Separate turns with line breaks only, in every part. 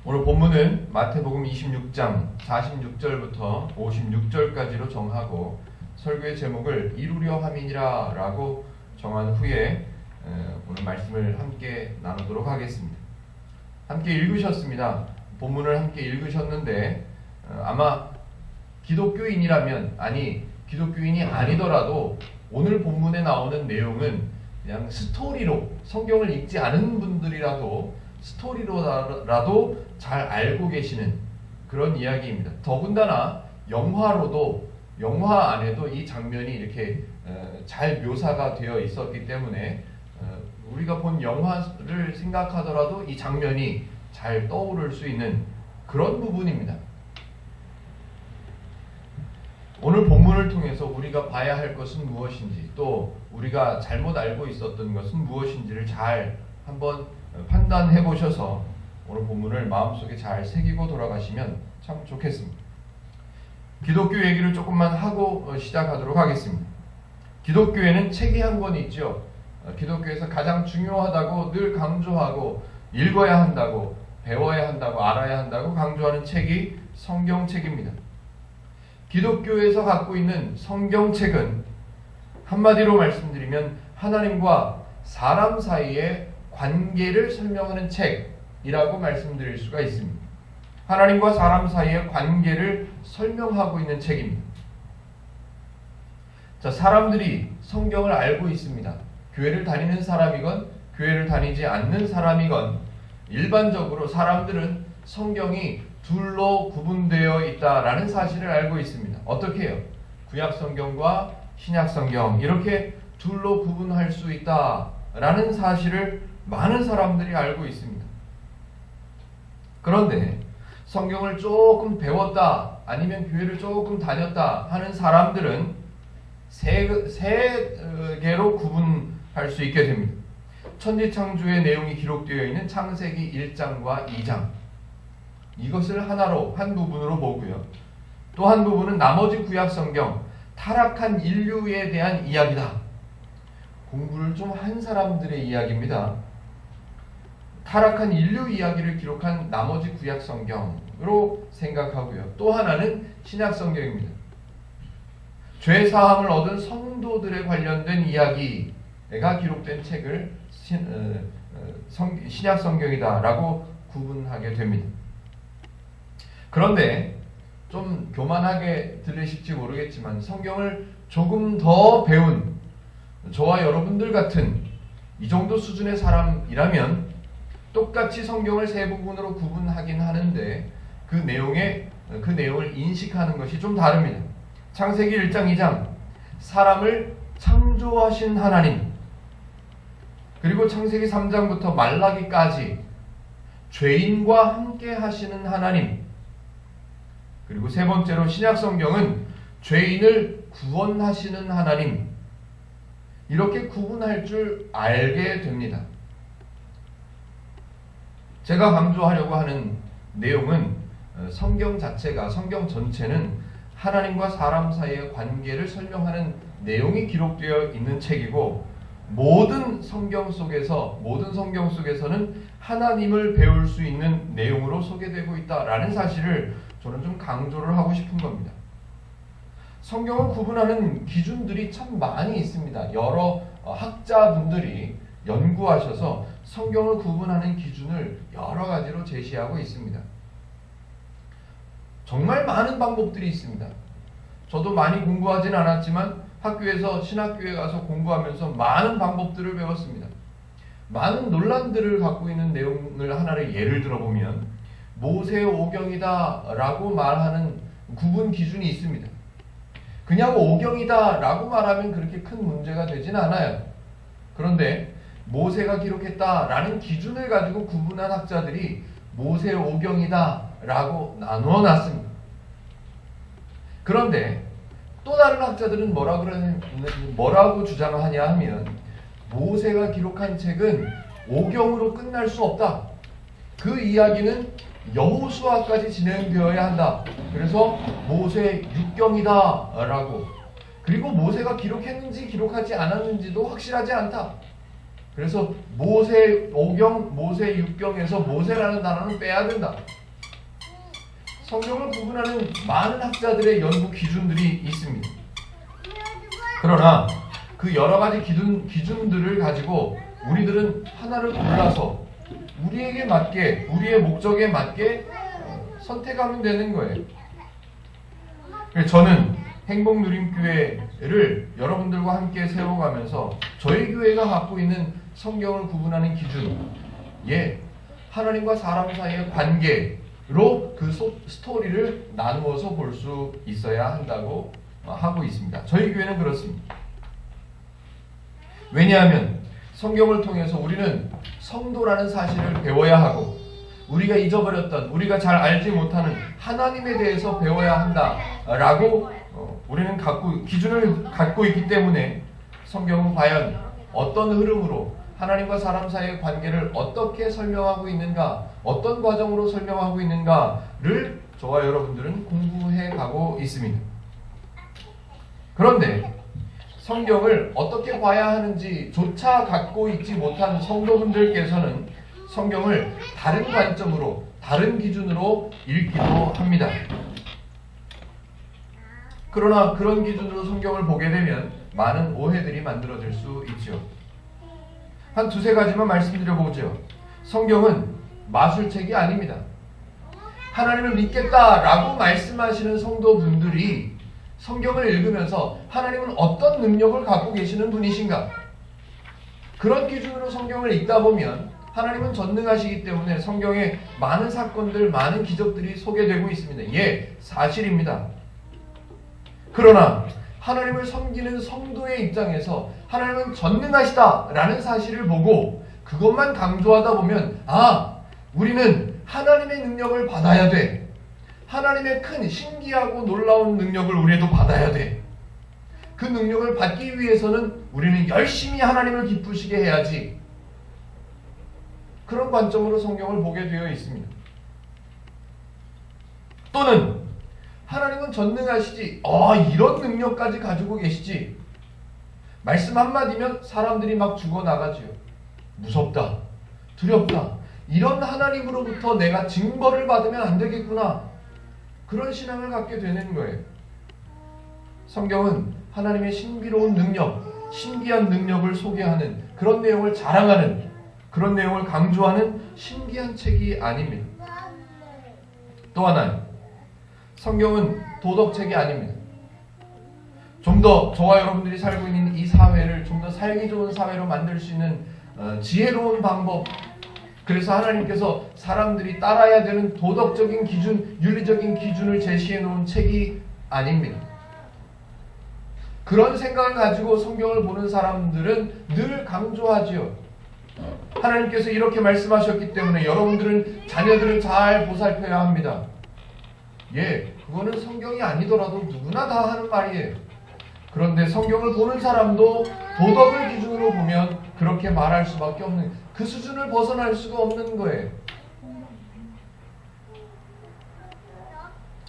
오늘 본문은 마태복음 26장 46절부터 56절까지로 정하고 설교의 제목을 이루려 함이니라 라고 정한 후에 오늘 말씀을 함께 나누도록 하겠습니다. 함께 읽으셨습니다. 본문을 함께 읽으셨는데 아마 기독교인이라면, 아니 기독교인이 아니더라도 오늘 본문에 나오는 내용은 그냥 스토리로, 성경을 읽지 않은 분들이라도 스토리로라도 잘 알고 계시는 그런 이야기입니다. 더군다나 영화 안에도 이 장면이 이렇게 잘 묘사가 되어 있었기 때문에 우리가 본 영화를 생각하더라도 이 장면이 잘 떠오를 수 있는 그런 부분입니다. 오늘 본문을 통해서 우리가 봐야 할 것은 무엇인지, 또 우리가 잘못 알고 있었던 것은 무엇인지를 잘 한번 판단해 보셔서 오늘 본문을 마음속에 잘 새기고 돌아가시면 참 좋겠습니다. 기독교 얘기를 조금만 하고 시작하도록 하겠습니다. 기독교에는 책이 한 권 있죠. 기독교에서 가장 중요하다고 늘 강조하고 읽어야 한다고, 배워야 한다고, 알아야 한다고 강조하는 책이 성경책입니다. 기독교에서 갖고 있는 성경책은 한마디로 말씀드리면 하나님과 사람 사이의 관계를 설명하는 책이라고 말씀드릴 수가 있습니다. 하나님과 사람 사이의 관계를 설명하고 있는 책입니다. 자, 사람들이 성경을 알고 있습니다. 교회를 다니는 사람이건 교회를 다니지 않는 사람이건 일반적으로 사람들은 성경이 둘로 구분되어 있다라는 사실을 알고 있습니다. 어떻게 해요? 구약 성경과 신약 성경, 이렇게 둘로 구분할 수 있다라는 사실을 많은 사람들이 알고 있습니다. 그런데 성경을 조금 배웠다, 아니면 교회를 조금 다녔다 하는 사람들은 세 개로 구분할 수 있게 됩니다. 천지창조의 내용이 기록되어 있는 창세기 1장과 2장, 이것을 하나로, 한 부분으로 보고요. 또 한 부분은 나머지 구약 성경, 타락한 인류에 대한 이야기다. 공부를 좀 한 사람들의 이야기입니다. 타락한 인류 이야기를 기록한 나머지 구약 성경으로 생각하고요. 또 하나는 신약 성경입니다. 죄 사함을 얻은 성도들에 관련된 이야기가 기록된 책을 신약 성경이다라고 구분하게 됩니다. 그런데 좀 교만하게 들리실지 모르겠지만 성경을 조금 더 배운 저와 여러분들 같은 이 정도 수준의 사람이라면 똑같이 성경을 세 부분으로 구분하긴 하는데 그 내용을 인식하는 것이 좀 다릅니다. 창세기 1장 2장, 사람을 창조하신 하나님, 그리고 창세기 3장부터 말라기까지 죄인과 함께 하시는 하나님, 그리고 세 번째로 신약 성경은 죄인을 구원하시는 하나님, 이렇게 구분할 줄 알게 됩니다. 제가 강조하려고 하는 내용은 성경 자체가, 성경 전체는 하나님과 사람 사이의 관계를 설명하는 내용이 기록되어 있는 책이고, 모든 성경 속에서는 하나님을 배울 수 있는 내용으로 소개되고 있다라는 사실을 저는 좀 강조를 하고 싶은 겁니다. 성경을 구분하는 기준들이 참 많이 있습니다. 여러 학자분들이 연구하셔서 성경을 구분하는 기준을 여러 가지로 제시하고 있습니다. 정말 많은 방법들이 있습니다. 저도 많이 공부하진 않았지만 학교에서, 신학교에 가서 공부하면서 많은 방법들을 배웠습니다. 많은 논란들을 갖고 있는 내용을 하나를 예를 들어보면 모세오경이다 라고 말하는 구분 기준이 있습니다. 그냥 오경이다 라고 말하면 그렇게 큰 문제가 되진 않아요. 그런데 모세가 기록했다 라는 기준을 가지고 구분한 학자들이 모세오경이다 라고 나누어 놨습니다. 그런데 또 다른 학자들은 뭐라고 주장하냐 하면 모세가 기록한 책은 오경으로 끝날 수 없다. 그 이야기는 여호수아까지 진행되어야 한다. 그래서 모세 6경이다 라고, 그리고 모세가 기록했는지 기록하지 않았는지도 확실하지 않다. 그래서 모세 5경, 모세 6경에서 모세라는 단어는 빼야 된다. 성경을 구분하는 많은 학자들의 연구 기준들이 있습니다. 그러나 그 여러 가지 기준들을 가지고 우리들은 하나를 골라서 우리에게 맞게, 우리의 목적에 맞게 선택하면 되는 거예요. 저는 행복누림교회를 여러분들과 함께 세워가면서 저희 교회가 갖고 있는 성경을 구분하는 기준, 하나님과 사람 사이의 관계로 그 스토리를 나누어서 볼 수 있어야 한다고 하고 있습니다. 저희 교회는 그렇습니다. 왜냐하면 성경을 통해서 우리는 성도라는 사실을 배워야 하고 우리가 잊어버렸던, 우리가 잘 알지 못하는 하나님에 대해서 배워야 한다라고 우리는 기준을 갖고 있기 때문에 성경은 과연 어떤 흐름으로 하나님과 사람 사이의 관계를 어떻게 설명하고 있는가, 어떤 과정으로 설명하고 있는가를 저와 여러분들은 공부해 가고 있습니다. 그런데 성경을 어떻게 봐야 하는지조차 갖고 있지 못한 성도분들께서는 성경을 다른 관점으로, 다른 기준으로 읽기도 합니다. 그러나 그런 기준으로 성경을 보게 되면 많은 오해들이 만들어질 수 있죠. 한 두세 가지만 말씀드려보죠. 성경은 마술책이 아닙니다. 하나님을 믿겠다라고 말씀하시는 성도분들이 성경을 읽으면서 하나님은 어떤 능력을 갖고 계시는 분이신가? 그런 기준으로 성경을 읽다 보면 하나님은 전능하시기 때문에 성경에 많은 사건들, 많은 기적들이 소개되고 있습니다. 사실입니다. 그러나 하나님을 섬기는 성도의 입장에서 하나님은 전능하시다라는 사실을 보고 그것만 강조하다 보면 우리는 하나님의 능력을 받아야 돼. 하나님의 큰 신기하고 놀라운 능력을 우리도 받아야 돼. 그 능력을 받기 위해서는 우리는 열심히 하나님을 기쁘시게 해야지. 그런 관점으로 성경을 보게 되어 있습니다. 또는 하나님은 전능하시지, 이런 능력까지 가지고 계시지. 말씀 한마디면 사람들이 막 죽어나가지요. 무섭다, 두렵다. 이런 하나님으로부터 내가 징벌을 받으면 안 되겠구나. 그런 신앙을 갖게 되는 거예요. 성경은 하나님의 신비로운 능력, 신기한 능력을 소개하는, 그런 내용을 자랑하는, 그런 내용을 강조하는 신기한 책이 아닙니다. 또 하나, 성경은 도덕책이 아닙니다. 좀 더 저와 여러분들이 살고 있는 이 사회를 좀 더 살기 좋은 사회로 만들 수 있는 지혜로운 방법, 그래서 하나님께서 사람들이 따라야 되는 도덕적인 기준, 윤리적인 기준을 제시해 놓은 책이 아닙니다. 그런 생각을 가지고 성경을 보는 사람들은 늘 강조하지요. 하나님께서 이렇게 말씀하셨기 때문에 여러분들은, 자녀들은 잘 보살펴야 합니다. 그거는 성경이 아니더라도 누구나 다 하는 말이에요. 그런데 성경을 보는 사람도 도덕을 기준으로 보면 그렇게 말할 수밖에 없는, 그 수준을 벗어날 수가 없는 거예요.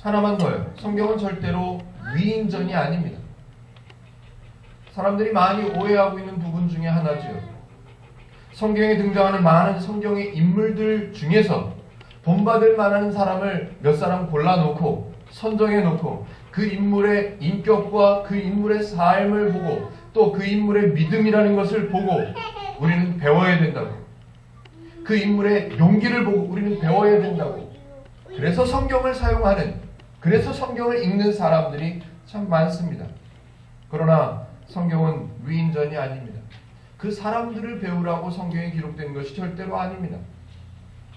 하나만 더요. 성경은 절대로 위인전이 아닙니다. 사람들이 많이 오해하고 있는 부분 중에 하나죠. 성경에 등장하는 많은 성경의 인물들 중에서 본받을 만한 사람을 몇 사람 골라놓고 선정해놓고 그 인물의 인격과 그 인물의 삶을 보고 또 그 인물의 믿음이라는 것을 보고 우리는 배워야 된다고. 그 인물의 용기를 보고 우리는 배워야 된다고. 그래서 성경을 사용하는, 그래서 성경을 읽는 사람들이 참 많습니다. 그러나 성경은 위인전이 아닙니다. 그 사람들을 배우라고 성경에 기록된 것이 절대로 아닙니다.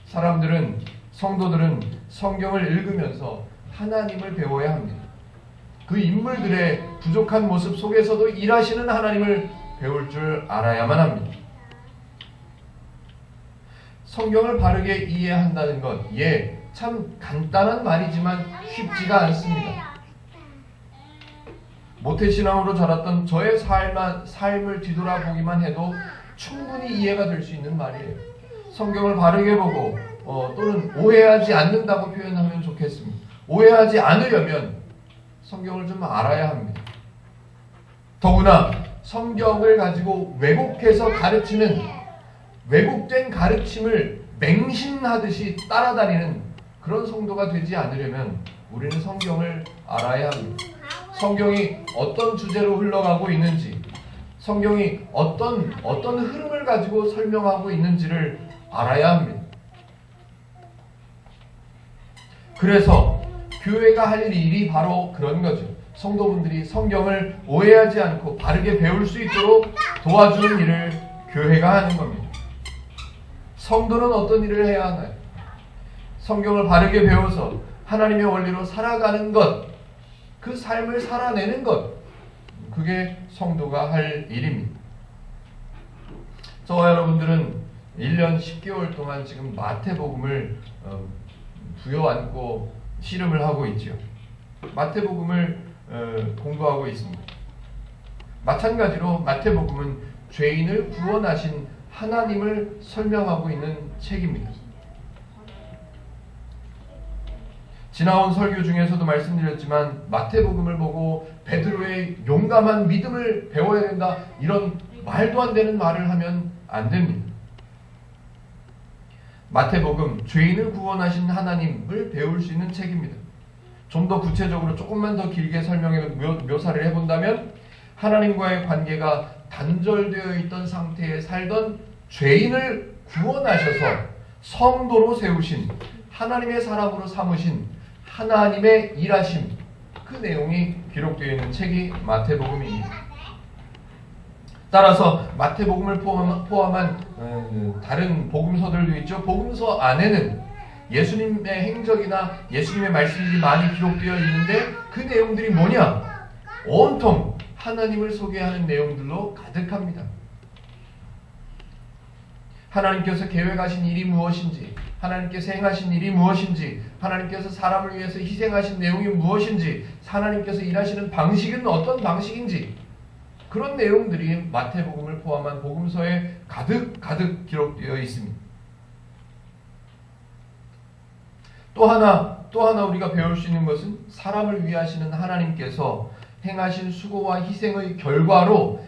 사람들은, 성도들은 성경을 읽으면서 하나님을 배워야 합니다. 그 인물들의 부족한 모습 속에서도 일하시는 하나님을 배울 줄 알아야만 합니다. 성경을 바르게 이해한다는 것, 참 간단한 말이지만 쉽지가 않습니다. 모태신앙으로 자랐던 저의 삶을 뒤돌아보기만 해도 충분히 이해가 될 수 있는 말이에요. 성경을 바르게 보고 또는 오해하지 않는다고 표현하면 좋겠습니다. 오해하지 않으려면 성경을 좀 알아야 합니다. 더구나 성경을 가지고 왜곡해서 가르치는 왜곡된 가르침을 맹신하듯이 따라다니는 그런 성도가 되지 않으려면 우리는 성경을 알아야 합니다. 성경이 어떤 주제로 흘러가고 있는지, 성경이 어떤 흐름을 가지고 설명하고 있는지를 알아야 합니다. 그래서 교회가 할 일이 바로 그런 거죠. 성도분들이 성경을 오해하지 않고 바르게 배울 수 있도록 도와주는 일을 교회가 하는 겁니다. 성도는 어떤 일을 해야 하나요? 성경을 바르게 배워서 하나님의 원리로 살아가는 것, 그 삶을 살아내는 것, 그게 성도가 할 일입니다. 저와 여러분들은 1년 10개월 동안 지금 마태복음을 부여안고 씨름을 하고 있죠. 마태복음을 공부하고 있습니다. 마찬가지로 마태복음은 죄인을 구원하신 하나님을 설명하고 있는 책입니다. 지나온 설교 중에서도 말씀드렸지만 마태복음을 보고 베드로의 용감한 믿음을 배워야 된다, 이런 말도 안 되는 말을 하면 안 됩니다. 마태복음, 죄인을 구원하신 하나님을 배울 수 있는 책입니다. 좀 더 구체적으로 조금만 더 길게 묘사를 해본다면 하나님과의 관계가 단절되어 있던 상태에 살던 죄인을 구원하셔서 성도로 세우신, 하나님의 사람으로 삼으신 하나님의 일하심, 그 내용이 기록되어 있는 책이 마태복음입니다. 따라서 마태복음을 포함한 다른 복음서들도 있죠. 복음서 안에는 예수님의 행적이나 예수님의 말씀들이 많이 기록되어 있는데 그 내용들이 뭐냐? 온통 하나님을 소개하는 내용들로 가득합니다. 하나님께서 계획하신 일이 무엇인지, 하나님께서 행하신 일이 무엇인지, 하나님께서 사람을 위해서 희생하신 내용이 무엇인지, 하나님께서 일하시는 방식은 어떤 방식인지, 그런 내용들이 마태복음을 포함한 복음서에 가득 기록되어 있습니다. 또 하나 우리가 배울 수 있는 것은 사람을 위하시는 하나님께서 행하신 수고와 희생의 결과로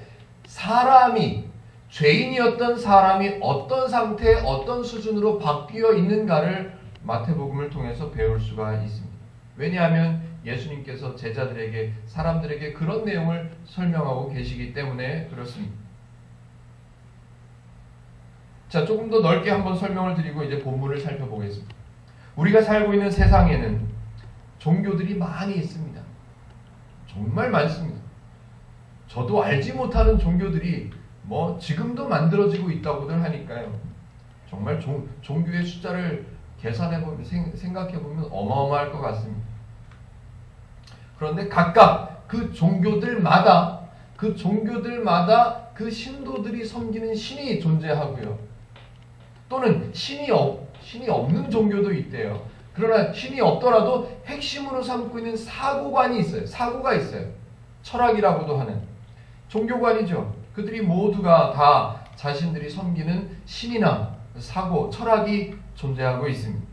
사람이, 죄인이었던 사람이 어떤 상태, 어떤 수준으로 바뀌어 있는가를 마태복음을 통해서 배울 수가 있습니다. 왜냐하면 예수님께서 제자들에게, 사람들에게 그런 내용을 설명하고 계시기 때문에 그렇습니다. 자, 조금 더 넓게 한번 설명을 드리고 이제 본문을 살펴보겠습니다. 우리가 살고 있는 세상에는 종교들이 많이 있습니다. 정말 많습니다. 저도 알지 못하는 종교들이 지금도 만들어지고 있다고들 하니까요. 정말 종교의 숫자를 계산해보면, 생각해보면 어마어마할 것 같습니다. 그런데 각각 그 종교들마다 그 신도들이 섬기는 신이 존재하고요. 또는 신이 없는 종교도 있대요. 그러나 신이 없더라도 핵심으로 삼고 있는 사고관이 있어요. 사고가 있어요. 철학이라고도 하는 종교관이죠. 그들이 모두가 다 자신들이 섬기는 신이나 사고, 철학이 존재하고 있습니다.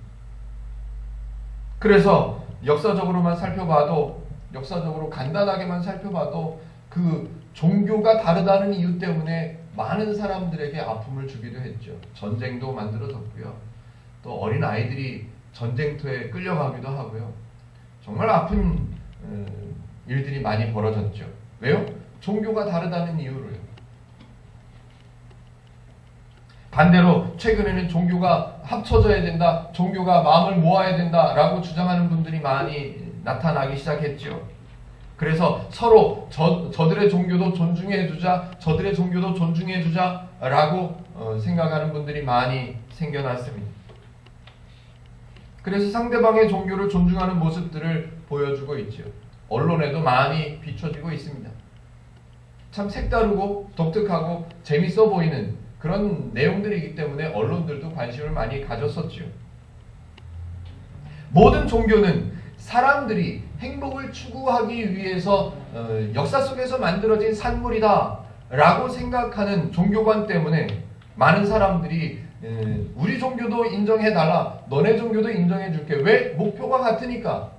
그래서 역사적으로 간단하게만 살펴봐도 그 종교가 다르다는 이유 때문에 많은 사람들에게 아픔을 주기도 했죠. 전쟁도 만들어졌고요. 또 어린 아이들이 전쟁터에 끌려가기도 하고요. 정말 아픈 일들이 많이 벌어졌죠. 왜요? 종교가 다르다는 이유로요. 반대로 최근에는 종교가 합쳐져야 된다, 종교가 마음을 모아야 된다라고 주장하는 분들이 많이 나타나기 시작했죠. 그래서 서로 저들의 종교도 존중해주자, 저들의 종교도 존중해주자라고 생각하는 분들이 많이 생겨났습니다. 그래서 상대방의 종교를 존중하는 모습들을 보여주고 있죠. 언론에도 많이 비춰지고 있습니다. 참 색다르고 독특하고 재밌어 보이는 그런 내용들이기 때문에 언론들도 관심을 많이 가졌었죠. 모든 종교는 사람들이 행복을 추구하기 위해서 역사 속에서 만들어진 산물이다 라고 생각하는 종교관 때문에 많은 사람들이 우리 종교도 인정해달라, 너네 종교도 인정해줄게. 왜? 목표가 같으니까.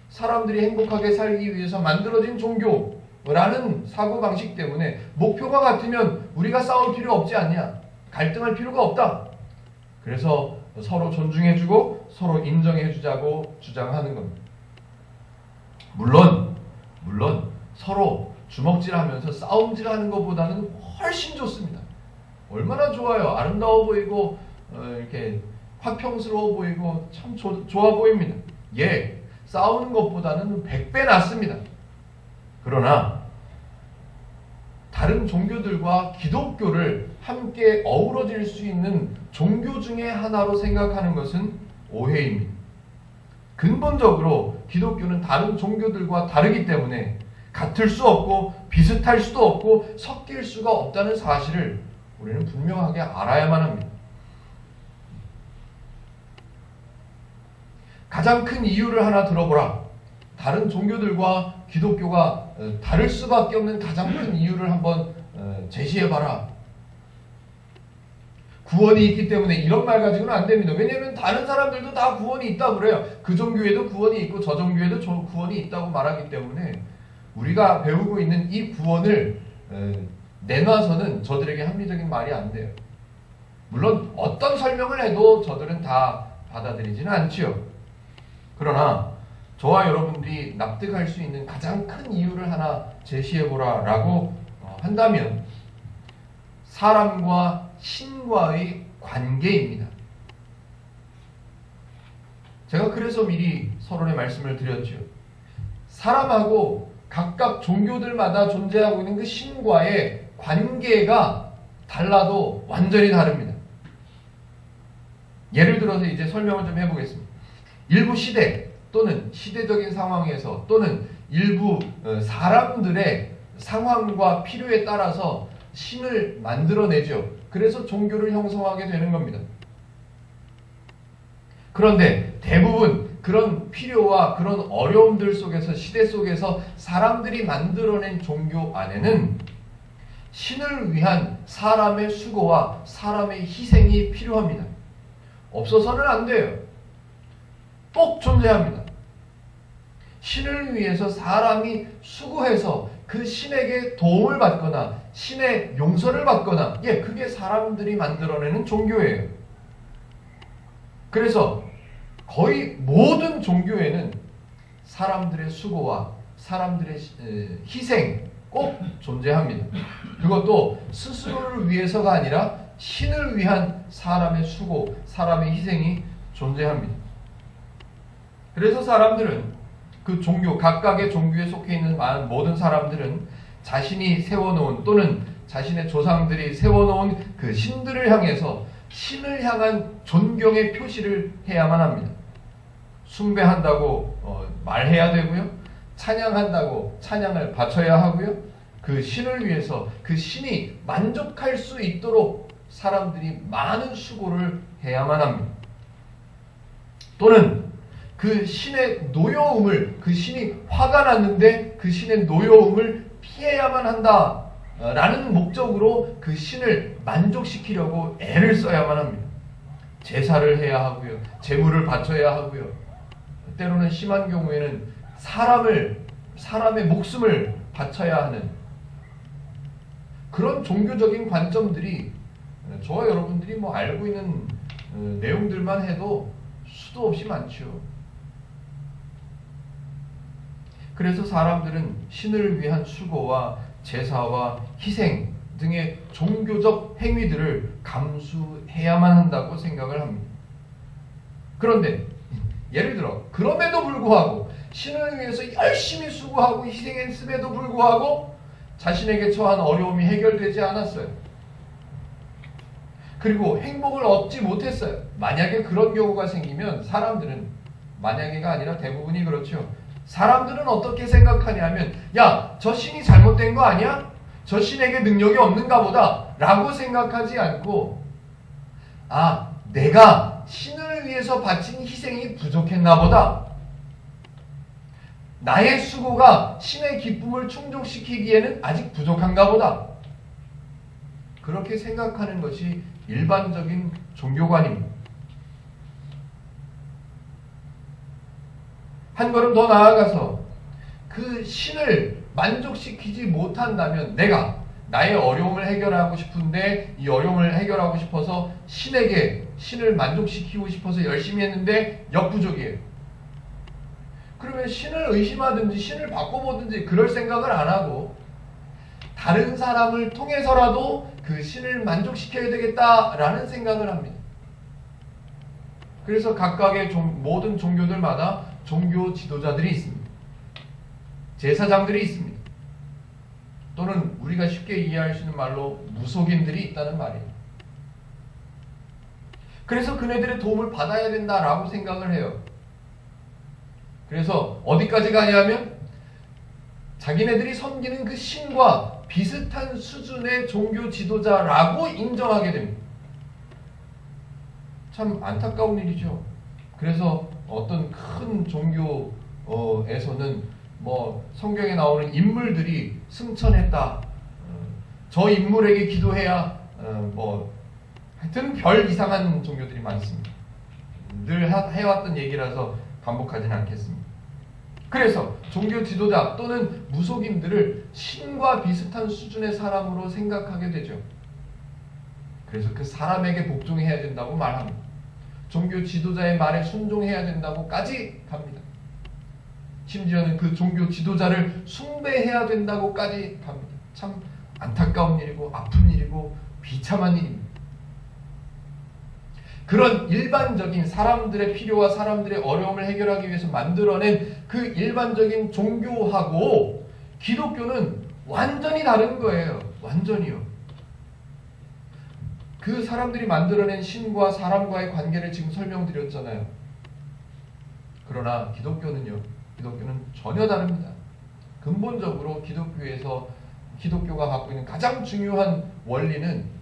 사람들이 행복하게 살기 위해서 만들어진 종교, 라는 사고방식 때문에 목표가 같으면 우리가 싸울 필요 없지 않냐? 갈등할 필요가 없다. 그래서 서로 존중해주고 서로 인정해주자고 주장하는 겁니다. 물론 서로 주먹질하면서 싸움질하는 것보다는 훨씬 좋습니다. 얼마나 좋아요. 아름다워 보이고 이렇게 화평스러워 보이고 참 좋아 보입니다. 예, 싸우는 것보다는 100배 낫습니다. 그러나 다른 종교들과 기독교를 함께 어우러질 수 있는 종교 중에 하나로 생각하는 것은 오해입니다. 근본적으로 기독교는 다른 종교들과 다르기 때문에 같을 수 없고 비슷할 수도 없고 섞일 수가 없다는 사실을 우리는 분명하게 알아야만 합니다. 가장 큰 이유를 하나 들어보라. 다른 종교들과 기독교가 다를 수밖에 없는 가장 큰 이유를 한번 제시해봐라. 구원이 있기 때문에 이런 말 가지고는 안 됩니다. 왜냐하면 다른 사람들도 다 구원이 있다고 그래요. 그 종교에도 구원이 있고 저 종교에도 구원이 있다고 말하기 때문에 우리가 배우고 있는 이 구원을 내놔서는 저들에게 합리적인 말이 안 돼요. 물론 어떤 설명을 해도 저들은 다 받아들이지는 않지요. 그러나 저와 여러분들이 납득할 수 있는 가장 큰 이유를 하나 제시해보라 라고 한다면 사람과 신과의 관계입니다. 제가 그래서 미리 서론의 말씀을 드렸죠. 사람하고 각각 종교들마다 존재하고 있는 그 신과의 관계가 달라도 완전히 다릅니다. 예를 들어서 이제 설명을 좀 해보겠습니다. 일부 시대 또는 시대적인 상황에서 또는 일부 사람들의 상황과 필요에 따라서 신을 만들어내죠. 그래서 종교를 형성하게 되는 겁니다. 그런데 대부분 그런 필요와 그런 어려움들 속에서 시대 속에서 사람들이 만들어낸 종교 안에는 신을 위한 사람의 수고와 사람의 희생이 필요합니다. 없어서는 안 돼요. 꼭 존재합니다. 신을 위해서 사람이 수고해서 그 신에게 도움을 받거나 신의 용서를 받거나 그게 사람들이 만들어내는 종교예요. 그래서 거의 모든 종교에는 사람들의 수고와 사람들의 희생 꼭 존재합니다. 그것도 스스로를 위해서가 아니라 신을 위한 사람의 수고, 사람의 희생이 존재합니다. 그래서 사람들은 그 종교, 각각의 종교에 속해 있는 모든 사람들은 자신이 세워놓은 또는 자신의 조상들이 세워놓은 그 신들을 향해서 신을 향한 존경의 표시를 해야만 합니다. 숭배한다고 말해야 되고요. 찬양한다고 찬양을 바쳐야 하고요. 그 신을 위해서 그 신이 만족할 수 있도록 사람들이 많은 수고를 해야만 합니다. 또는 그 신의 노여움을, 그 신이 화가 났는데 그 신의 노여움을 피해야만 한다라는 목적으로 그 신을 만족시키려고 애를 써야만 합니다. 제사를 해야 하고요. 제물을 바쳐야 하고요. 때로는 심한 경우에는 사람의 목숨을 바쳐야 하는 그런 종교적인 관점들이 저와 여러분들이 알고 있는 내용들만 해도 수도 없이 많죠. 그래서 사람들은 신을 위한 수고와 제사와 희생 등의 종교적 행위들을 감수해야만 한다고 생각을 합니다. 그런데 예를 들어 그럼에도 불구하고 신을 위해서 열심히 수고하고 희생했음에도 불구하고 자신에게 처한 어려움이 해결되지 않았어요. 그리고 행복을 얻지 못했어요. 만약에 그런 경우가 생기면 사람들은, 만약에가 아니라 대부분이 그렇죠. 사람들은 어떻게 생각하냐면 저 신이 잘못된 거 아니야? 저 신에게 능력이 없는가 보다 라고 생각하지 않고 내가 신을 위해서 바친 희생이 부족했나 보다. 나의 수고가 신의 기쁨을 충족시키기에는 아직 부족한가 보다. 그렇게 생각하는 것이 일반적인 종교관입니다. 한 걸음 더 나아가서 그 신을 만족시키지 못한다면 내가 나의 어려움을 해결하고 싶은데 이 어려움을 해결하고 싶어서 신을 만족시키고 싶어서 열심히 했는데 역부족이에요. 그러면 신을 의심하든지 신을 바꿔보든지 그럴 생각을 안 하고 다른 사람을 통해서라도 그 신을 만족시켜야 되겠다라는 생각을 합니다. 그래서 각각의 모든 종교들마다 종교 지도자들이 있습니다. 제사장들이 있습니다. 또는 우리가 쉽게 이해할 수 있는 말로 무속인들이 있다는 말이에요. 그래서 그네들의 도움을 받아야 된다라고 생각을 해요. 그래서 어디까지 가냐면 자기네들이 섬기는 그 신과 비슷한 수준의 종교 지도자라고 인정하게 됩니다. 참 안타까운 일이죠. 그래서 어떤 큰 종교에서는 성경에 나오는 인물들이 승천했다. 저 인물에게 기도해야 하여튼 별 이상한 종교들이 많습니다. 늘 해왔던 얘기라서 반복하지는 않겠습니다. 그래서 종교 지도자 또는 무속인들을 신과 비슷한 수준의 사람으로 생각하게 되죠. 그래서 그 사람에게 복종해야 된다고 말합니다. 종교 지도자의 말에 순종해야 된다고까지 갑니다. 심지어는 그 종교 지도자를 숭배해야 된다고까지 갑니다. 참 안타까운 일이고 아픈 일이고 비참한 일입니다. 그런 일반적인 사람들의 필요와 사람들의 어려움을 해결하기 위해서 만들어낸 그 일반적인 종교하고 기독교는 완전히 다른 거예요. 완전히요. 그 사람들이 만들어낸 신과 사람과의 관계를 지금 설명드렸잖아요. 그러나 기독교는 전혀 다릅니다. 근본적으로 기독교가 갖고 있는 가장 중요한 원리는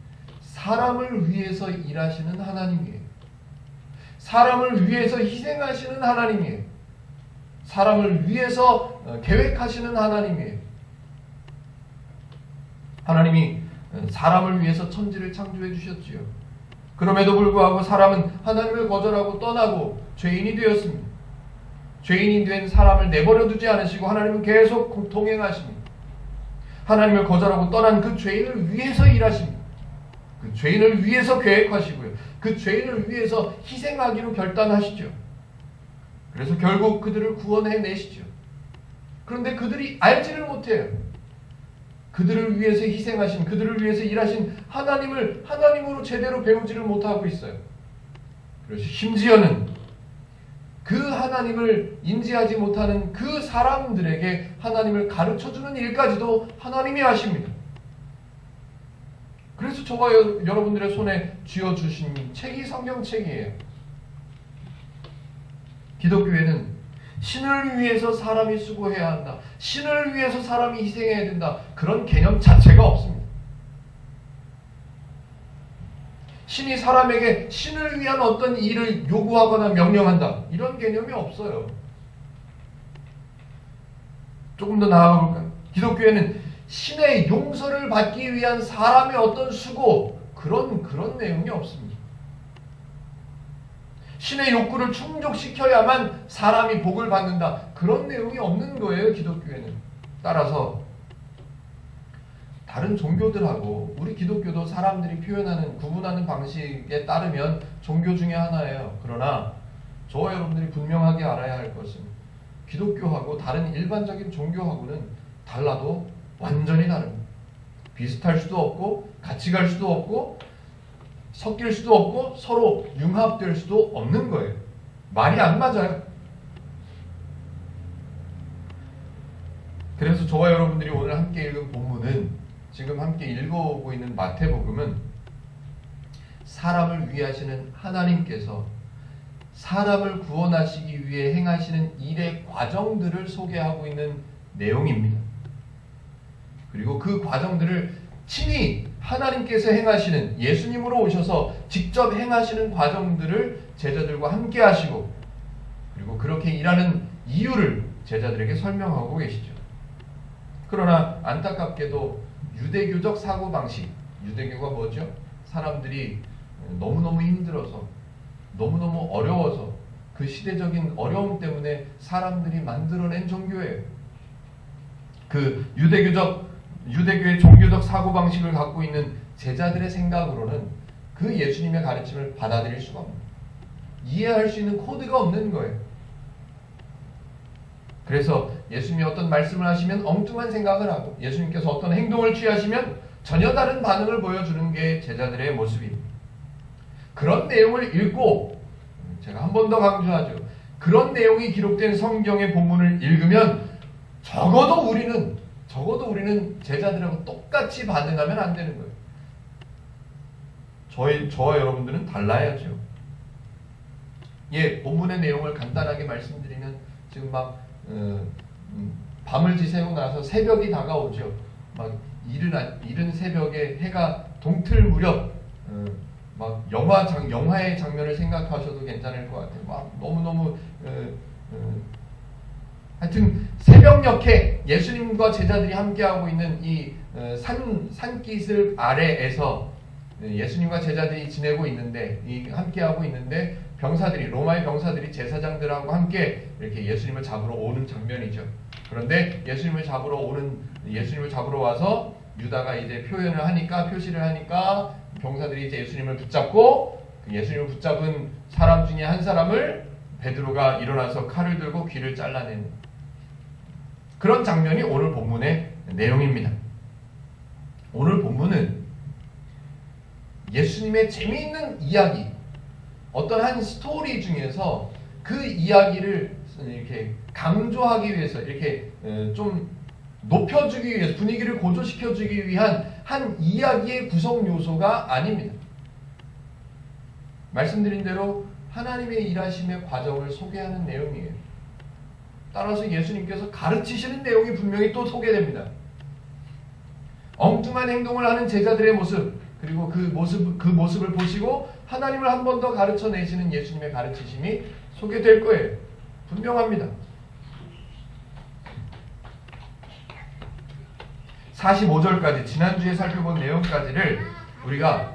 사람을 위해서 일하시는 하나님이에요. 사람을 위해서 희생하시는 하나님이에요. 사람을 위해서 계획하시는 하나님이에요. 하나님이 사람을 위해서 천지를 창조해 주셨지요. 그럼에도 불구하고 사람은 하나님을 거절하고 떠나고 죄인이 되었습니다. 죄인이 된 사람을 내버려 두지 않으시고 하나님은 계속 동행하십니다. 하나님을 거절하고 떠난 그 죄인을 위해서 일하십니다. 그 죄인을 위해서 계획하시고요. 그 죄인을 위해서 희생하기로 결단하시죠. 그래서 결국 그들을 구원해내시죠. 그런데 그들이 알지를 못해요. 그들을 위해서 희생하신, 그들을 위해서 일하신 하나님으로 제대로 배우지를 못하고 있어요. 그래서 심지어는 그 하나님을 인지하지 못하는 그 사람들에게 하나님을 가르쳐주는 일까지도 하나님이 하십니다. 그래서 저와 여러분들의 손에 쥐어주신 책이 성경책이에요. 기독교에는 신을 위해서 사람이 수고해야 한다. 신을 위해서 사람이 희생해야 된다. 그런 개념 자체가 없습니다. 신이 사람에게 신을 위한 어떤 일을 요구하거나 명령한다. 이런 개념이 없어요. 조금 더 나아가 볼까요? 기독교에는 신의 용서를 받기 위한 사람의 어떤 수고, 그런 내용이 없습니다. 신의 욕구를 충족시켜야만 사람이 복을 받는다. 그런 내용이 없는 거예요, 기독교에는. 따라서 다른 종교들하고 우리 기독교도 사람들이 구분하는 방식에 따르면 종교 중에 하나예요. 그러나 저와 여러분들이 분명하게 알아야 할 것은 기독교하고 다른 일반적인 종교하고는 달라도 완전히 다릅니다. 비슷할 수도 없고 같이 갈 수도 없고 섞일 수도 없고 서로 융합될 수도 없는 거예요. 말이 안 맞아요. 그래서 저와 여러분들이 오늘 함께 읽은 본문은, 지금 함께 읽어오고 있는 마태복음은 사람을 위하시는 하나님께서 사람을 구원하시기 위해 행하시는 일의 과정들을 소개하고 있는 내용입니다. 그리고 그 과정들을 친히 하나님께서 행하시는, 예수님으로 오셔서 직접 행하시는 과정들을 제자들과 함께 하시고, 그리고 그렇게 일하는 이유를 제자들에게 설명하고 계시죠. 그러나 안타깝게도 유대교적 사고방식, 유대교가 뭐죠? 사람들이 너무너무 힘들어서, 너무너무 어려워서, 그 시대적인 어려움 때문에 사람들이 만들어낸 종교예요. 그 유대교의 종교적 사고방식을 갖고 있는 제자들의 생각으로는 그 예수님의 가르침을 받아들일 수가 없는, 이해할 수 있는 코드가 없는 거예요. 그래서 예수님이 어떤 말씀을 하시면 엉뚱한 생각을 하고, 예수님께서 어떤 행동을 취하시면 전혀 다른 반응을 보여주는 게 제자들의 모습입니다. 그런 내용을 읽고, 제가 한 번 더 강조하죠. 그런 내용이 기록된 성경의 본문을 읽으면 적어도 우리는 제자들하고 똑같이 반응하면 안 되는 거예요. 저와 여러분들은 달라야죠. 예, 본문의 내용을 간단하게 말씀드리면 지금 막 밤을 지새고 나서 새벽이 다가오죠. 막 이른 새벽에 해가 동틀 무렵, 막 영화의 장면을 생각하셔도 괜찮을 것 같아요. 막 너무너무 하여튼 새벽녘에 예수님과 제자들이 함께하고 있는 이 산기슭 아래에서 예수님과 제자들이 지내고 있는데, 함께하고 있는데 로마의 병사들이 제사장들하고 함께 이렇게 예수님을 잡으러 오는 장면이죠. 그런데 예수님을 잡으러 와서 유다가 이제 표시를 하니까 병사들이 이제 예수님을 붙잡고, 예수님을 붙잡은 사람 중에 한 사람을 베드로가 일어나서 칼을 들고 귀를 잘라내는 그런 장면이 오늘 본문의 내용입니다. 오늘 본문은 예수님의 재미있는 이야기, 어떤 한 스토리 중에서 그 이야기를 이렇게 강조하기 위해서, 이렇게 좀 높여주기 위해서, 분위기를 고조시켜주기 위한 한 이야기의 구성 요소가 아닙니다. 말씀드린 대로 하나님의 일하심의 과정을 소개하는 내용이에요. 따라서 예수님께서 가르치시는 내용이 분명히 또 소개됩니다. 엉뚱한 행동을 하는 제자들의 모습, 그리고 그 모습을 보시고 하나님을 한 번 더 가르쳐내시는 예수님의 가르치심이 소개될 거예요. 분명합니다. 45절까지, 지난주에 살펴본 내용까지를 우리가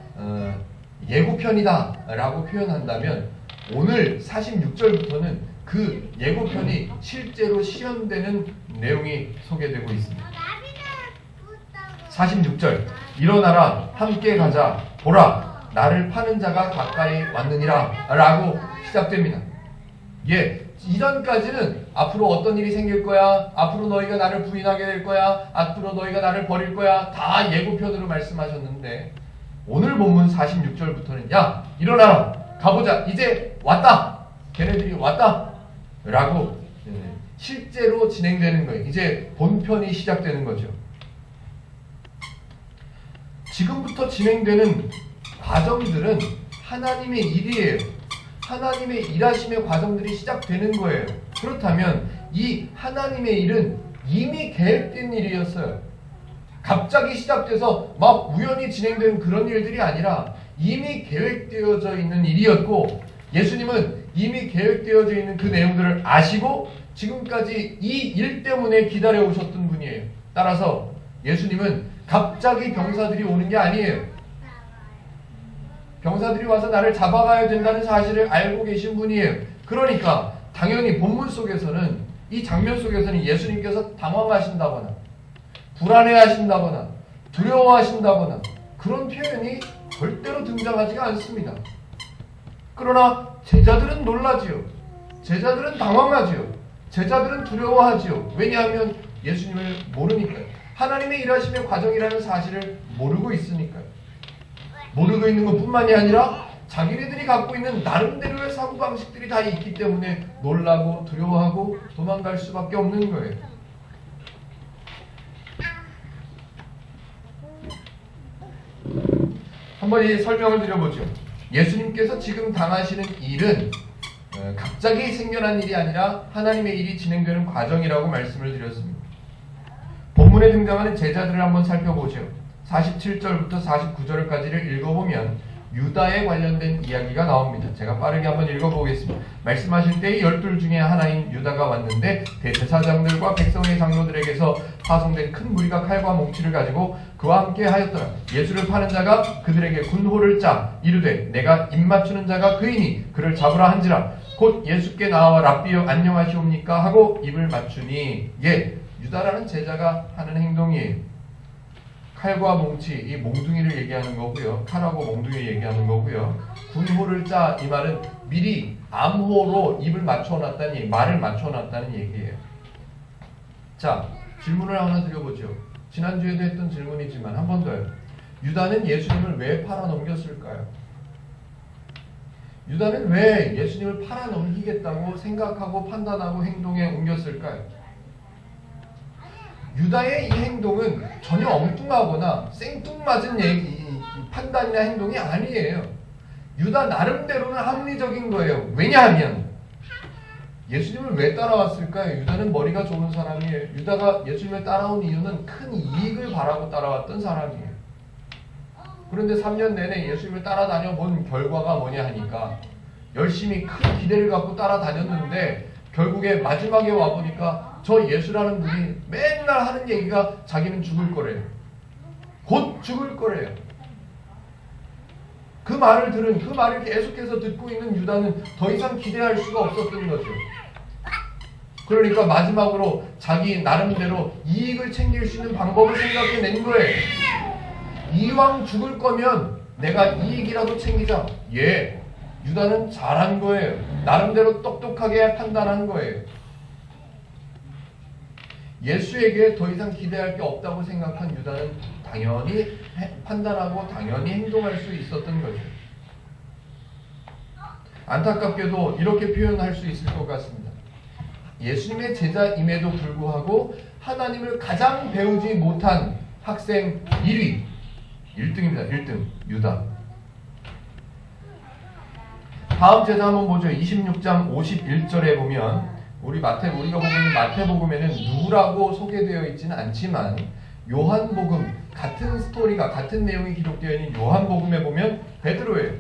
예고편이다 라고 표현한다면, 오늘 46절부터는 그 예고편이 실제로 실현되는 내용이 소개되고 있습니다. 46절, 일어나라, 함께 가자, 보라, 나를 파는 자가 가까이 왔느니라 라고 시작됩니다. 예, 이전까지는 앞으로 어떤 일이 생길 거야, 앞으로 너희가 나를 부인하게 될 거야, 앞으로 너희가 나를 버릴 거야, 다 예고편으로 말씀하셨는데, 오늘 본문 46절부터는 야, 일어나라, 가보자, 이제 왔다, 걔네들이 왔다 라고 실제로 진행되는 거예요. 이제 본편이 시작되는 거죠. 지금부터 진행되는 과정들은 하나님의 일이에요. 하나님의 일하심의 과정들이 시작되는 거예요. 그렇다면 이 하나님의 일은 이미 계획된 일이었어요. 갑자기 시작돼서 막 우연히 진행된 그런 일들이 아니라 이미 계획되어져 있는 일이었고, 예수님은 이미 계획되어져 있는 그 내용들을 아시고 지금까지 이 일 때문에 기다려 오셨던 분이에요. 따라서 예수님은 갑자기 병사들이 오는 게 아니에요. 병사들이 와서 나를 잡아가야 된다는 사실을 알고 계신 분이에요. 그러니까 당연히 본문 속에서는, 이 장면 속에서는 예수님께서 당황하신다거나 불안해하신다거나 두려워하신다거나 그런 표현이 절대로 등장하지가 않습니다. 그러나 제자들은 놀라지요. 제자들은 당황하지요. 제자들은 두려워하지요. 왜냐하면 예수님을 모르니까요. 하나님의 일하심의 과정이라는 사실을 모르고 있으니까요. 모르고 있는 것뿐만이 아니라 자기네들이 갖고 있는 나름대로의 사고방식들이 다 있기 때문에 놀라고 두려워하고 도망갈 수밖에 없는 거예요. 한번 이 설명을 드려보죠. 예수님께서 지금 당하시는 일은 갑자기 생겨난 일이 아니라 하나님의 일이 진행되는 과정이라고 말씀을 드렸습니다. 본문에 등장하는 제자들을 한번 살펴보죠. 47절부터 49절까지를 읽어보면 유다에 관련된 이야기가 나옵니다. 제가 빠르게 한번 읽어보겠습니다. 말씀하실 때 12 중에 하나인 유다가 왔는데 대제사장들과 백성의 장로들에게서 파송된 큰 무리가 칼과 몽치를 가지고 그와 함께 하였더라. 예수를 파는 자가 그들에게 군호를 짜 이르되 내가 입맞추는 자가 그이니 그를 잡으라 한지라. 곧 예수께 나와 랍비여 안녕하시옵니까 하고 입을 맞추니, 예, 유다라는 제자가 하는 행동이에요. 칼과 몽치, 이 몽둥이를 얘기하는 거고요. 칼하고 몽둥이를 얘기하는 거고요. 군호를 짜, 이 말은 미리 암호로 입을 맞춰놨다니, 말을 맞춰놨다는 얘기예요. 자, 질문을 하나 드려보죠. 지난주에도 했던 질문이지만 한 번 더요. 유다는 예수님을 왜 팔아넘겼을까요? 유다는 왜 예수님을 팔아넘기겠다고 생각하고 판단하고 행동에 옮겼을까요? 유다의 이 행동은 전혀 엉뚱하거나 생뚱맞은 판단이나 행동이 아니에요. 유다 나름대로는 합리적인 거예요. 왜냐하면 예수님을 왜 따라왔을까요? 유다는 머리가 좋은 사람이에요. 유다가 예수님을 따라온 이유는 큰 이익을 바라고 따라왔던 사람이에요. 그런데 3년 내내 예수님을 따라다녀 본 결과가 뭐냐 하니까 열심히 큰 기대를 갖고 따라다녔는데 결국에 마지막에 와보니까 저 예수라는 분이 맨날 하는 얘기가 자기는 죽을 거래요. 곧 죽을 거래요. 그 말을 계속해서 듣고 있는 유다는 더 이상 기대할 수가 없었던 거죠. 그러니까 마지막으로 자기 나름대로 이익을 챙길 수 있는 방법을 생각해낸 거예요. 이왕 죽을 거면 내가 이익이라도 챙기자. 예, 유다는 잘한 거예요. 나름대로 똑똑하게 판단한 거예요. 예수에게 더 이상 기대할 게 없다고 생각한 유다는 당연히 판단하고 당연히 행동할 수 있었던 거죠. 안타깝게도 이렇게 표현할 수 있을 것 같습니다. 예수님의 제자임에도 불구하고 하나님을 가장 배우지 못한 학생 1등입니다. 1등 유다. 다음 제자 한번 보죠. 26장 51절에 보면 우리가 보고 있는 마태복음에는 누구라고 소개되어 있지는 않지만 요한복음 같은 스토리가 같은 내용이 기록되어 있는 요한복음에 보면 베드로예요.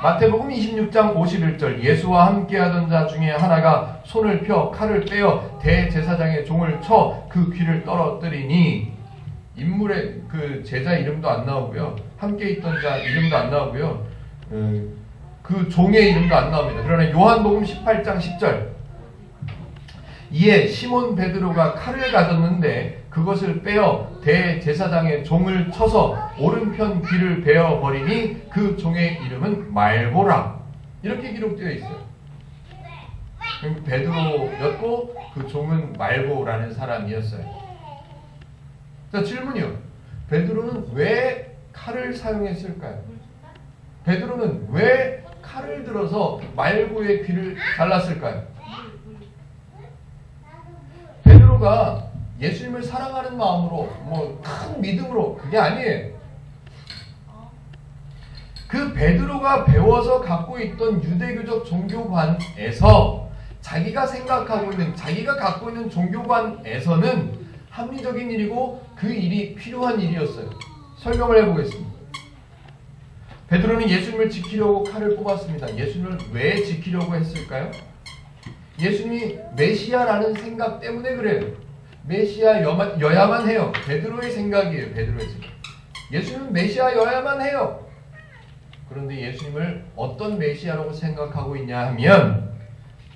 마태복음 26장 51절 예수와 함께하던 자 중에 하나가 손을 펴 칼을 빼어 대제사장의 종을 쳐 그 귀를 떨어뜨리니 인물의 그 제자 이름도 안 나오고요. 함께 있던 자 이름도 안 나오고요. 그 종의 이름도 안 나옵니다. 그러나 요한복음 18장 10절 이에 시몬 베드로가 칼을 가졌는데 그것을 빼어 대제사장의 종을 쳐서 오른편 귀를 베어버리니 그 종의 이름은 말보라. 이렇게 기록되어 있어요. 베드로였고 그 종은 말보라는 사람이었어요. 자, 질문이요. 베드로는 왜 칼을 사용했을까요? 베드로는 왜 칼을 들어서 말보의 귀를 잘랐을까요? 베드로가 예수님을 사랑하는 마음으로 큰 믿음으로 그게 아니에요. 그 베드로가 배워서 갖고 있던 유대교적 종교관에서 자기가 갖고 있는 종교관에서는 합리적인 일이고 그 일이 필요한 일이었어요. 설명을 해보겠습니다. 베드로는 예수님을 지키려고 칼을 뽑았습니다. 예수님을 왜 지키려고 했을까요? 예수님이 메시아라는 생각 때문에 그래요. 메시아여야만 해요. 베드로의 생각이에요. 베드로의 생각. 예수님은 메시아여야만 해요. 그런데 예수님을 어떤 메시아라고 생각하고 있냐 하면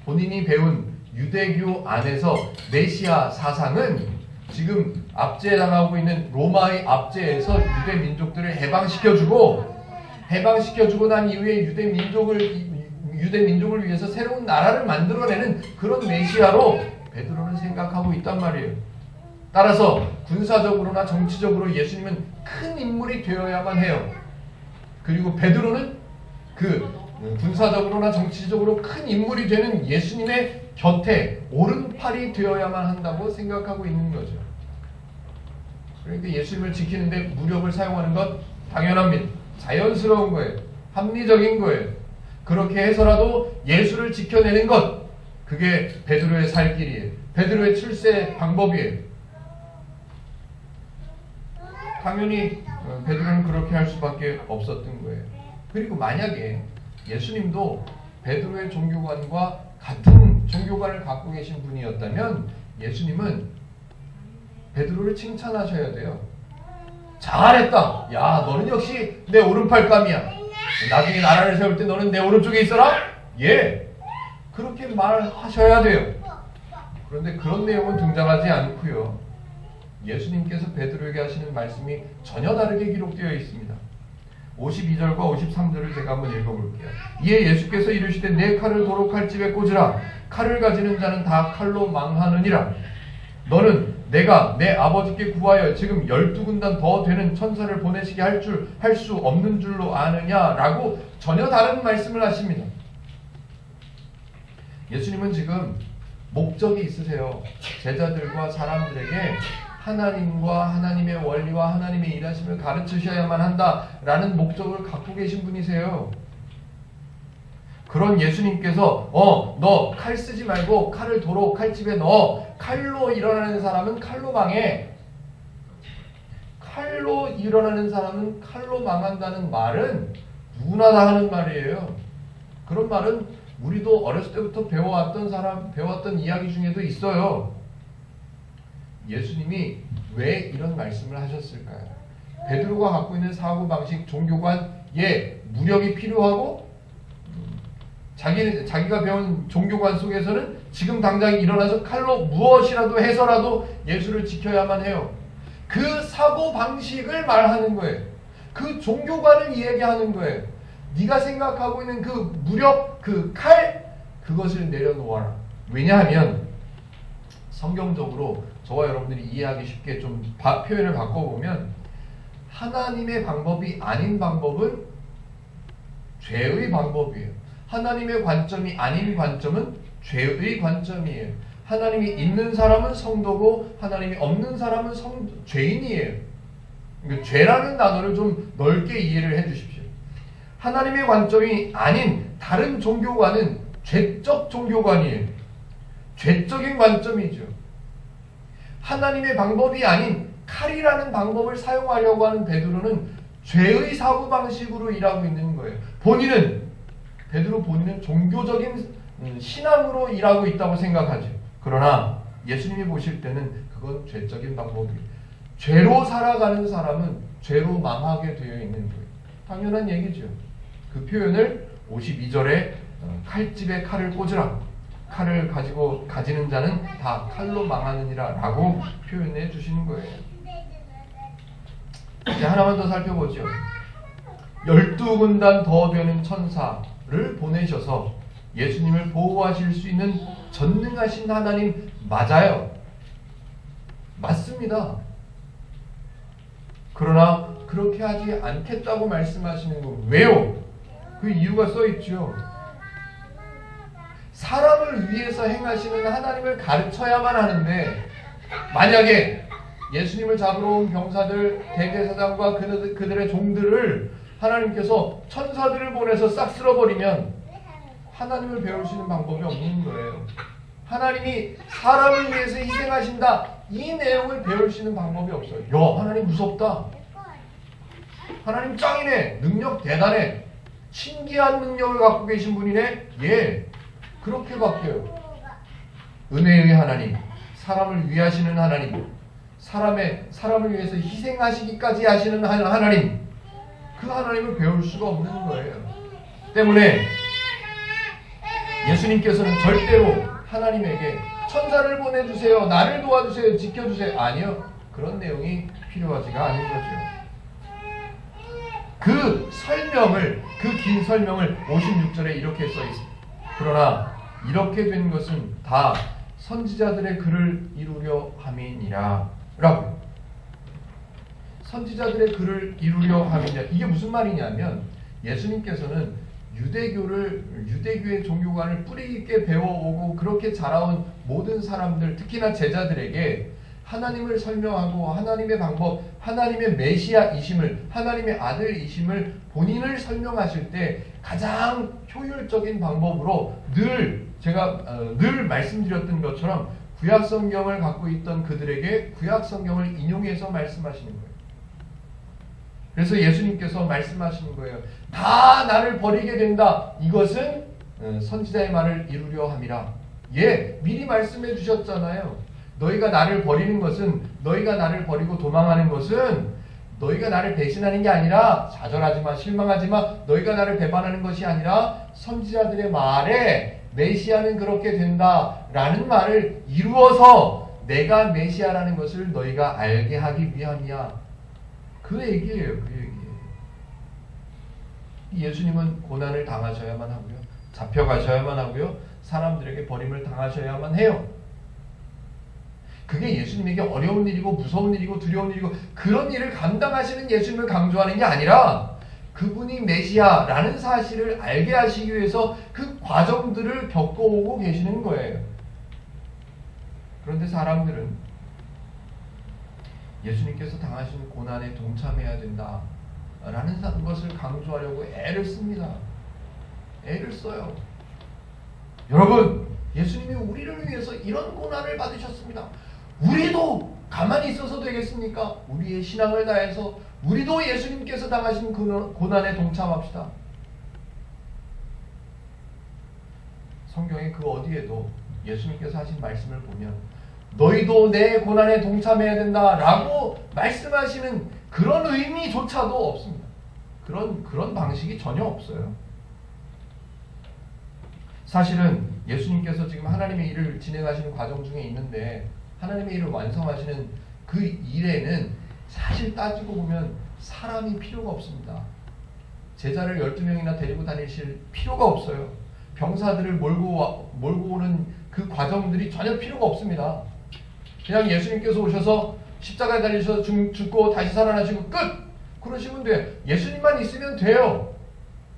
본인이 배운 유대교 안에서 메시아 사상은 지금 압제당하고 있는 로마의 압제에서 유대 민족들을 해방시켜주고 난 이후에 유대 민족을 위해서 새로운 나라를 만들어내는 그런 메시아로 베드로는 생각하고 있단 말이에요. 따라서 군사적으로나 정치적으로 예수님은 큰 인물이 되어야만 해요. 그리고 베드로는 그 군사적으로나 정치적으로 큰 인물이 되는 예수님의 곁에 오른팔이 되어야만 한다고 생각하고 있는 거죠. 그러니까 예수님을 지키는데 무력을 사용하는 것 당연합니다. 자연스러운 거예요. 합리적인 거예요. 그렇게 해서라도 예수를 지켜내는 것, 그게 베드로의 살 길이에요. 베드로의 출세 방법이에요. 당연히 베드로는 그렇게 할 수밖에 없었던 거예요. 그리고 만약에 예수님도 베드로의 종교관과 같은 종교관을 갖고 계신 분이었다면 예수님은 베드로를 칭찬하셔야 돼요. 잘했다. 야, 너는 역시 내 오른팔감이야. 나중에 나라를 세울 때 너는 내 오른쪽에 있어라. 예, 그렇게 말하셔야 돼요. 그런데 그런 내용은 등장하지 않고요. 예수님께서 베드로에게 하시는 말씀이 전혀 다르게 기록되어 있습니다. 52절과 53절을 제가 한번 읽어볼게요. 이에 예수께서 이르시되 내 칼을 도로 칼집에 꽂으라. 칼을 가지는 자는 다 칼로 망하느니라. 너는 내가 내 아버지께 구하여 지금 12군단 더 되는 천사를 보내시게 할 수 없는 줄로 아느냐라고 전혀 다른 말씀을 하십니다. 예수님은 지금 목적이 있으세요. 제자들과 사람들에게 하나님과 하나님의 원리와 하나님의 일하심을 가르치셔야만 한다라는 목적을 갖고 계신 분이세요. 그런 예수님께서 너 칼 쓰지 말고 칼을 도로 칼집에 넣어. 칼로 일어나는 사람은 칼로 망해. 칼로 일어나는 사람은 칼로 망한다는 말은 누구나 다 하는 말이에요. 그런 말은 우리도 어렸을 때부터 배워왔던 이야기 중에도 있어요. 예수님이 왜 이런 말씀을 하셨을까요? 베드로가 갖고 있는 사고방식, 종교관, 무력이 필요하고 자기가 배운 종교관 속에서는 지금 당장 일어나서 칼로 무엇이라도 해서라도 예수를 지켜야만 해요. 그 사고방식을 말하는 거예요. 그 종교관을 이야기하는 거예요. 네가 생각하고 있는 그 무력, 그 칼, 그것을 내려놓아라. 왜냐하면 성경적으로 저와 여러분들이 이해하기 쉽게 좀 표현을 바꿔보면 하나님의 방법이 아닌 방법은 죄의 방법이에요. 하나님의 관점이 아닌 관점은 죄의 관점이에요. 하나님이 있는 사람은 성도고 하나님이 없는 사람은 죄인이에요. 그러니까 죄라는 단어를 좀 넓게 이해를 해주십시오. 하나님의 관점이 아닌 다른 종교관은 죄적 종교관이에요. 죄적인 관점이죠. 하나님의 방법이 아닌 칼이라는 방법을 사용하려고 하는 베드로는 죄의 사고방식으로 일하고 있는 거예요. 베드로 본인은 종교적인 신앙으로 일하고 있다고 생각하죠. 그러나 예수님이 보실 때는 그건 죄적인 방법이에요. 죄로 살아가는 사람은 죄로 망하게 되어 있는 거예요. 당연한 얘기죠. 그 표현을 52절에 칼집에 칼을 꽂으라. 칼을 가지는 자는 다 칼로 망하느니라 라고 표현해 주시는 거예요. 이제 하나만 더 살펴보죠. 12군단 더 되는 천사를 보내셔서 예수님을 보호하실 수 있는 전능하신 하나님 맞아요. 맞습니다. 그러나 그렇게 하지 않겠다고 말씀하시는 거 왜요? 그 이유가 써있죠. 사람을 위해서 행하시는 하나님을 가르쳐야만 하는데 만약에 예수님을 잡으러 온 병사들, 대제사장과 그들의 종들을 하나님께서 천사들을 보내서 싹 쓸어버리면 하나님을 배울 수 있는 방법이 없는 거예요. 하나님이 사람을 위해서 희생하신다. 이 내용을 배울 수 있는 방법이 없어요. 야, 하나님 무섭다. 하나님 짱이네. 능력 대단해. 신기한 능력을 갖고 계신 분이네. 그렇게 바뀌어요. 은혜의 하나님, 사람을 위하시는 하나님, 사람을 위해서 희생하시기까지 하시는 하나님, 그 하나님을 배울 수가 없는 거예요. 때문에 예수님께서는 절대로 하나님에게 천사를 보내주세요, 나를 도와주세요, 지켜주세요, 아니요. 그런 내용이 필요하지가 않은 거죠. 그 긴 설명을 56절에 이렇게 써 있습니다. 그러나 이렇게 된 것은 다 선지자들의 글을 이루려 함이니라 라고. 선지자들의 글을 이루려 함이냐, 이게 무슨 말이냐면 예수님께서는 유대교의 종교관을 뿌리 깊게 배워오고 그렇게 자라온 모든 사람들, 특히나 제자들에게 하나님을 설명하고 하나님의 방법, 하나님의 메시아이심을, 하나님의 아들이심을 본인을 설명하실 때 가장 효율적인 방법으로 제가 늘 말씀드렸던 것처럼 구약 성경을 갖고 있던 그들에게 구약 성경을 인용해서 말씀하시는 거예요. 그래서 예수님께서 말씀하시는 거예요. 다 나를 버리게 된다. 이것은 선지자의 말을 이루려 함이라. 미리 말씀해 주셨잖아요. 너희가 나를 버리는 것은, 너희가 나를 버리고 도망하는 것은 너희가 나를 배신하는 게 아니라, 좌절하지 마, 실망하지 마, 너희가 나를 배반하는 것이 아니라 선지자들의 말에 메시아는 그렇게 된다라는 말을 이루어서 내가 메시아라는 것을 너희가 알게 하기 위함이야. 그 얘기예요. 그 얘기예요. 예수님은 고난을 당하셔야만 하고요. 잡혀가셔야만 하고요. 사람들에게 버림을 당하셔야만 해요. 그게 예수님에게 어려운 일이고 무서운 일이고 두려운 일이고 그런 일을 감당하시는 예수님을 강조하는 게 아니라 그분이 메시아라는 사실을 알게 하시기 위해서 그 과정들을 겪어오고 계시는 거예요. 그런데 사람들은 예수님께서 당하신 고난에 동참해야 된다라는 것을 강조하려고 애를 씁니다. 애를 써요. 여러분, 예수님이 우리를 위해서 이런 고난을 받으셨습니다. 우리도 가만히 있어서 되겠습니까? 우리의 신앙을 다해서 우리도 예수님께서 당하신 고난에 동참합시다. 성경의 그 어디에도 예수님께서 하신 말씀을 보면 너희도 내 고난에 동참해야 된다라고 말씀하시는 그런 의미조차도 없습니다. 그런 방식이 전혀 없어요. 사실은 예수님께서 지금 하나님의 일을 진행하시는 과정 중에 있는데 하나님의 일을 완성하시는 그 일에는 사실 따지고 보면 사람이 필요가 없습니다. 제자를 12명이나 데리고 다니실 필요가 없어요. 병사들을 몰고 오는 그 과정들이 전혀 필요가 없습니다. 그냥 예수님께서 오셔서 십자가에 달리셔서 죽고 다시 살아나시고 끝! 그러시면 돼요. 예수님만 있으면 돼요.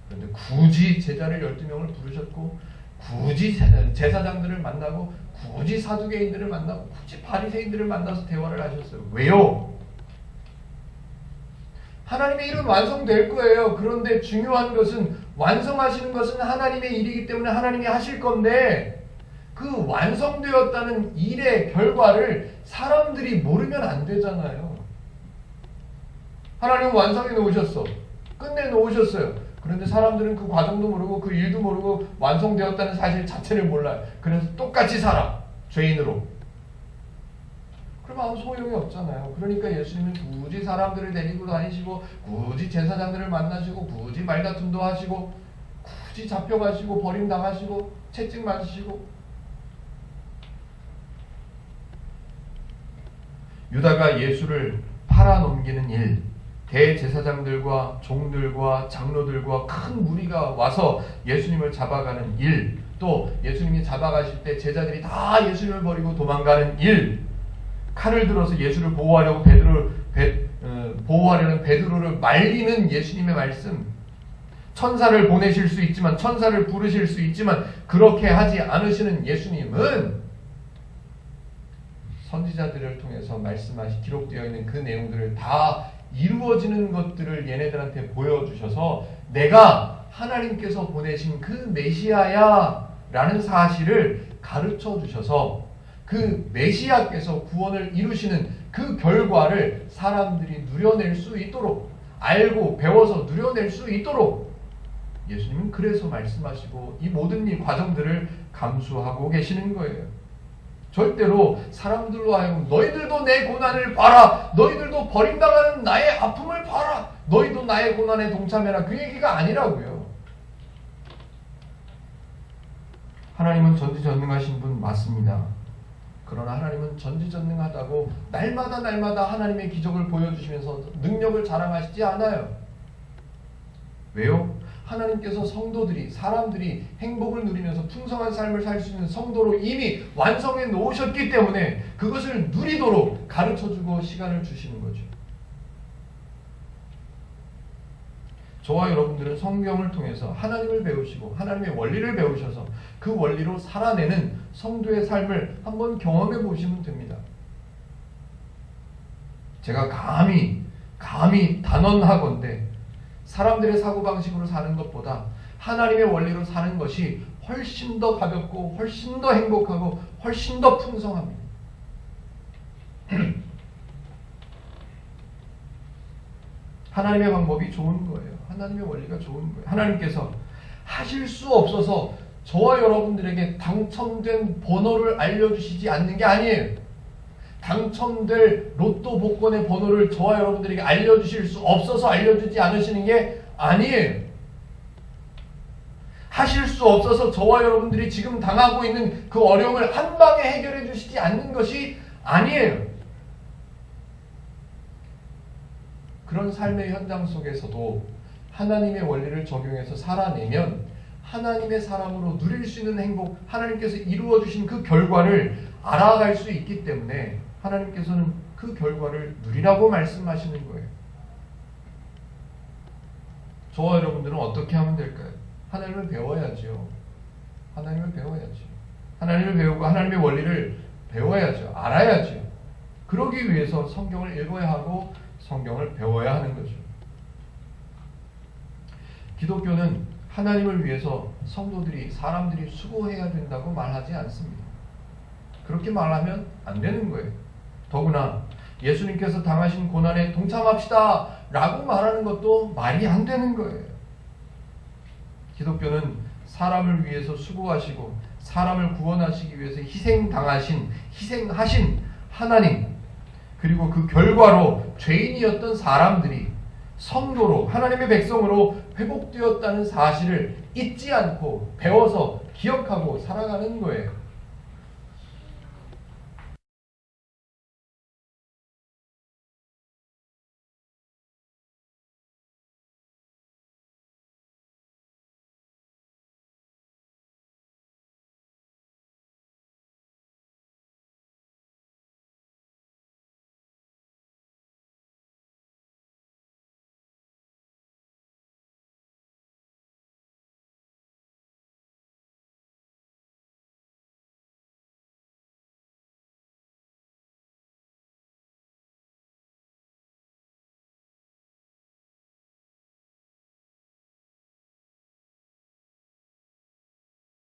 그런데 굳이 제자를 12명을 부르셨고 굳이 제사장들을 만나고 굳이 사두개인들을 만나고 굳이 바리새인들을 만나서 대화를 하셨어요. 왜요? 하나님의 일은 완성될 거예요. 그런데 중요한 것은 완성하시는 것은 하나님의 일이기 때문에 하나님이 하실 건데 그 완성되었다는 일의 결과를 사람들이 모르면 안 되잖아요. 하나님은 완성해 놓으셨어. 끝내 놓으셨어요. 그런데 사람들은 그 과정도 모르고 그 일도 모르고 완성되었다는 사실 자체를 몰라요. 그래서 똑같이 살아. 죄인으로. 그럼 아무 소용이 없잖아요. 그러니까 예수님은 굳이 사람들을 데리고 다니시고 굳이 제사장들을 만나시고 굳이 말다툼도 하시고 굳이 잡혀가시고 버림당하시고 채찍 맞으시고 유다가 예수를 팔아넘기는 일, 대제사장들과 종들과 장로들과 큰 무리가 와서 예수님을 잡아가는 일, 또 예수님이 잡아가실 때 제자들이 다 예수님을 버리고 도망가는 일, 칼을 들어서 예수를 보호하려는 베드로를 말리는 예수님의 말씀, 천사를 보내실 수 있지만 천사를 부르실 수 있지만 그렇게 하지 않으시는 예수님은 선지자들을 통해서 기록되어 있는 그 내용들을 다 이루어지는 것들을 얘네들한테 보여주셔서 내가 하나님께서 보내신 그 메시아야 라는 사실을 가르쳐 주셔서 그 메시아께서 구원을 이루시는 그 결과를 사람들이 누려낼 수 있도록 알고 배워서 누려낼 수 있도록 예수님은 그래서 말씀하시고 이 모든 이 과정들을 감수하고 계시는 거예요. 절대로 사람들로 하여금 너희들도 내 고난을 봐라. 너희들도 버림당하는 나의 아픔을 봐라. 너희도 나의 고난에 동참해라. 그 얘기가 아니라고요. 하나님은 전지전능하신 분 맞습니다. 그러나 하나님은 전지전능하다고 날마다 하나님의 기적을 보여주시면서 능력을 자랑하시지 않아요. 왜요? 하나님께서 사람들이 행복을 누리면서 풍성한 삶을 살 수 있는 성도로 이미 완성해 놓으셨기 때문에 그것을 누리도록 가르쳐주고 시간을 주시는 거죠. 저와 여러분들은 성경을 통해서 하나님을 배우시고 하나님의 원리를 배우셔서 그 원리로 살아내는 성도의 삶을 한번 경험해 보시면 됩니다. 제가 감히 단언하건대 사람들의 사고방식으로 사는 것보다 하나님의 원리로 사는 것이 훨씬 더 가볍고 훨씬 더 행복하고 훨씬 더 풍성합니다. 하나님의 방법이 좋은 거예요. 하나님의 원리가 좋은 거예요. 하나님께서 하실 수 없어서 저와 여러분들에게 당첨된 번호를 알려주시지 않는 게 아니에요. 당첨될 로또 복권의 번호를 저와 여러분들에게 알려주실 수 없어서 알려주지 않으시는 게 아니에요. 하실 수 없어서 저와 여러분들이 지금 당하고 있는 그 어려움을 한 방에 해결해 주시지 않는 것이 아니에요. 그런 삶의 현장 속에서도 하나님의 원리를 적용해서 살아내면 하나님의 사람으로 누릴 수 있는 행복, 하나님께서 이루어 주신 그 결과를 알아갈 수 있기 때문에 하나님께서는 그 결과를 누리라고 말씀하시는 거예요. 저와 여러분들은 어떻게 하면 될까요? 하나님을 배워야죠. 하나님을 배워야죠. 하나님을 배우고 하나님의 원리를 배워야죠. 알아야죠. 그러기 위해서 성경을 읽어야 하고 성경을 배워야 하는 거죠. 기독교는 하나님을 위해서 성도들이, 사람들이 수고해야 된다고 말하지 않습니다. 그렇게 말하면 안 되는 거예요. 더구나 예수님께서 당하신 고난에 동참합시다 라고 말하는 것도 말이 안 되는 거예요. 기독교는 사람을 위해서 수고하시고 사람을 구원하시기 위해서 희생하신 하나님, 그리고 그 결과로 죄인이었던 사람들이 성도로, 하나님의 백성으로 회복되었다는 사실을 잊지 않고 배워서 기억하고 살아가는 거예요.